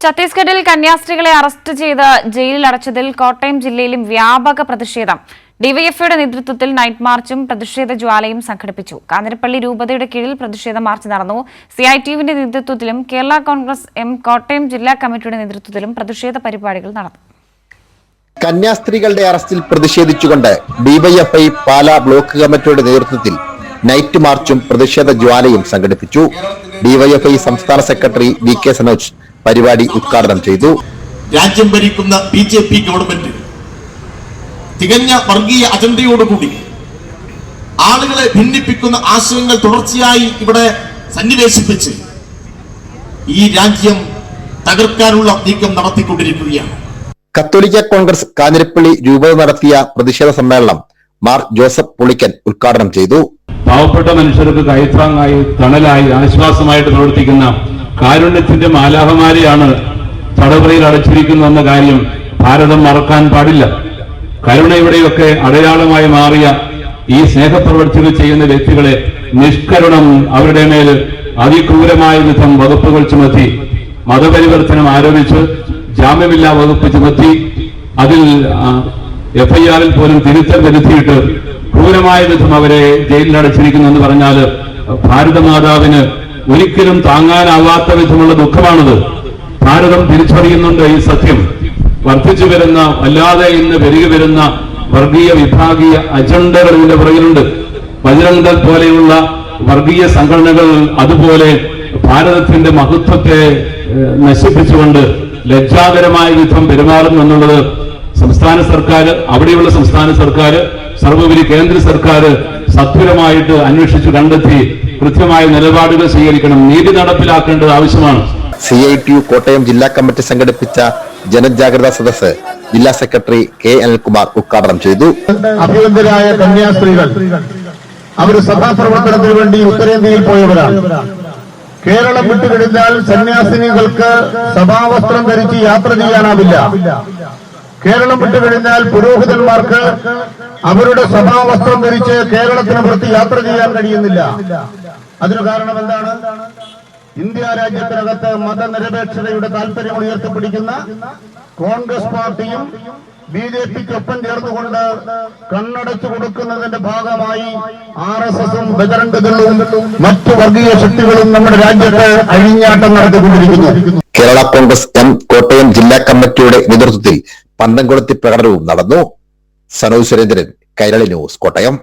ഛത്തീസ്ഗഡിൽ കന്യാസ്ത്രീകളെ അറസ്റ്റ് ചെയ്ത് ജയിലിൽ അടച്ചതിൽ കോട്ടയം ജില്ലയിലും വ്യാപക പ്രതിഷേധം. ഡിവൈഎഫ്ഐയുടെ നേതൃത്വത്തിൽ നൈറ്റ് മാർച്ചും പ്രതിഷേധ ജ്വാലയും സംഘടിപ്പിച്ചു. കാഞ്ഞിരപ്പള്ളി രൂപതയുടെ കീഴിൽ പ്രതിഷേധ മാർച്ച് നടന്നു. സിഐടിയുവിന്റെ നേതൃത്വത്തിലും കേരള കോൺഗ്രസ് എം കോട്ടയം ജില്ലാ കമ്മിറ്റിയുടെ നേതൃത്വത്തിലും പ്രതിഷേധ പരിപാടികൾ നടന്നു. കന്യാസ്ത്രീകളുടെ അറസ്റ്റിൽ പ്രതിഷേധിച്ചുകൊണ്ട് ഡിവൈഎഫ്ഐ പാലാ ബ്ലോക്ക് കമ്മിറ്റിയുടെ നേതൃത്വത്തിൽ നൈറ്റ് മാർച്ചും പ്രതിഷേധ ജ്വാലയും സംഘടിപ്പിച്ചു. ഡിവൈഎഫ്ഐ സംസ്ഥാന സെക്രട്ടറി വി കെ സനോജ് പരിപാടി ഉദ്ഘാടനം ചെയ്തു. രാജ്യം ഭരിക്കുന്ന ബിജെപി ഗവൺമെന്റ് തികഞ്ഞ വർഗീയ അജണ്ടയോടുകൂടി ആളുകളെ ഭിന്നിപ്പിക്കുന്ന ആശയങ്ങൾ തുടർച്ചയായി ഇവിടെ സന്നിവേശിപ്പിച്ച് ഈ രാജ്യം തകർക്കാനുള്ള നീക്കം നടത്തിക്കൊണ്ടിരിക്കുകയാണ്. കത്തോലിക്ക കോൺഗ്രസ് കാഞ്ഞിരപ്പള്ളി രൂപത നടത്തിയ പ്രതിഷേധ സമ്മേളനം മാർ ജോസഫ് പുളിക്കൻ ഉദ്ഘാടനം ചെയ്തു. പാവപ്പെട്ട മനുഷ്യർക്ക് കൈത്താങ്ങായി, തണലായി, ആശ്വാസമായിട്ട് പ്രവർത്തിക്കുന്ന കാരുണ്യത്തിന്റെ മാലാഹമാരെയാണ് തടവറയിൽ അടച്ചിരിക്കുന്നതെന്ന കാര്യം ഭാരതം മറക്കാൻ പാടില്ല. കരുണയുടെയൊക്കെ അടയാളമായി മാറിയ ഈ സ്നേഹപ്രവർത്തികൾ ചെയ്യുന്ന വ്യക്തികളെ നിഷ്കരുണം അവരുടെ മേൽ അതിക്രൂരമായ വിധം വകുപ്പുകൾ ചുമത്തി, മതപരിവർത്തനം ആരോപിച്ച് ജാമ്യമില്ലാ വകുപ്പ് ചുമത്തി, അതിൽ എഫ്ഐആറിൽ പോലും തിരുത്തൽ വരുത്തിയിട്ട് ക്രൂരമായ വിധം അവരെ ജയിലിലടച്ചിരിക്കുന്നു എന്ന് പറഞ്ഞാൽ ഭാരതമാതാവിന് ഒരിക്കലും താങ്ങാനാവാത്ത വിധമുള്ള ദുഃഖമാണത്. ഭാരതം തിരിച്ചറിയുന്നുണ്ട് ഈ സത്യം. വർദ്ധിച്ചു വരുന്ന, അല്ലാതെ ഇന്ന് പെരുകി വരുന്ന വർഗീയ വിഭാഗീയ അജണ്ടകൾ ഇതിന്റെ പുറകിലുണ്ട്. ബജ്രംഗ് ദൾ പോലെയുള്ള വർഗീയ സംഘടനകൾ അതുപോലെ ഭാരതത്തിന്റെ മഹത്വത്തെ നശിപ്പിച്ചുകൊണ്ട് ലജ്ജാകരമായ വിധം പെരുമാറുന്നു എന്നുള്ളത് സംസ്ഥാന സർക്കാർ, അവിടെയുള്ള സംസ്ഥാന സർക്കാർ, സർവോപരി കേന്ദ്ര സർക്കാർ സത്വരമായിട്ട് അന്വേഷിച്ചു കണ്ടെത്തി കൃത്യമായ നിലപാടുകൾ സ്വീകരിക്കണം. നീതി നടപ്പിലാക്കേണ്ടത് ആവശ്യമാണ്. സിഐടിയു കോട്ടയം ജില്ലാ കമ്മിറ്റി സംഘടിപ്പിച്ച ജനജാഗ്രതാ സദസ്സ് ജില്ലാ സെക്രട്ടറി കെ അനിൽകുമാർ ഉദ്ഘാടനം ചെയ്തു. അഭിനന്ദരായ കന്യാസ്ത്രീകൾ അവർ സഭാപ്രവർത്തനത്തിന് വേണ്ടി ഉത്തരേന്ത്യയിൽ പോയവരാണ്. കേരളം വിട്ടുകിടന്നാൽ സന്യാസിനികൾക്ക് സഭാവസ്ത്രം ധരിച്ച് യാത്ര ചെയ്യാനാവില്ല. കേരളം വിട്ടുകഴിഞ്ഞാൽ പുരോഹിതന്മാർക്ക് അവരുടെ സഭാവസ്ത്രം ധരിച്ച് കേരളത്തിന് പുറത്ത് യാത്ര ചെയ്യാൻ കഴിയുന്നില്ല. അതിനു കാരണം എന്താണ്? ഇന്ത്യ രാജ്യത്തിനകത്ത് മതനിരപേക്ഷതയുടെ താല്പര്യം ഉയർത്തിപ്പിടിക്കുന്ന കോൺഗ്രസ് പാർട്ടിയും ബിജെപിക്കൊപ്പം ചേർന്നുകൊണ്ട് കണ്ണടച്ചു കൊടുക്കുന്നതിന്റെ ഭാഗമായി RSSഉം ബജറംഗ് ദളും മറ്റു വർഗീയ ശക്തികളും നമ്മുടെ രാജ്യത്ത് അഴിഞ്ഞാട്ടം നടത്തിക്കൊണ്ടിരിക്കുന്നു. കേരള കോൺഗ്രസ് എം കോട്ടയം ജില്ലാ കമ്മിറ്റിയുടെ നേതൃത്വത്തിൽ പന്തംകൊളുത്തി പ്രകടനവും നടന്നു. സനോജ് സുരേന്ദ്രൻ, കൈരളി ന്യൂസ്, കോട്ടയം.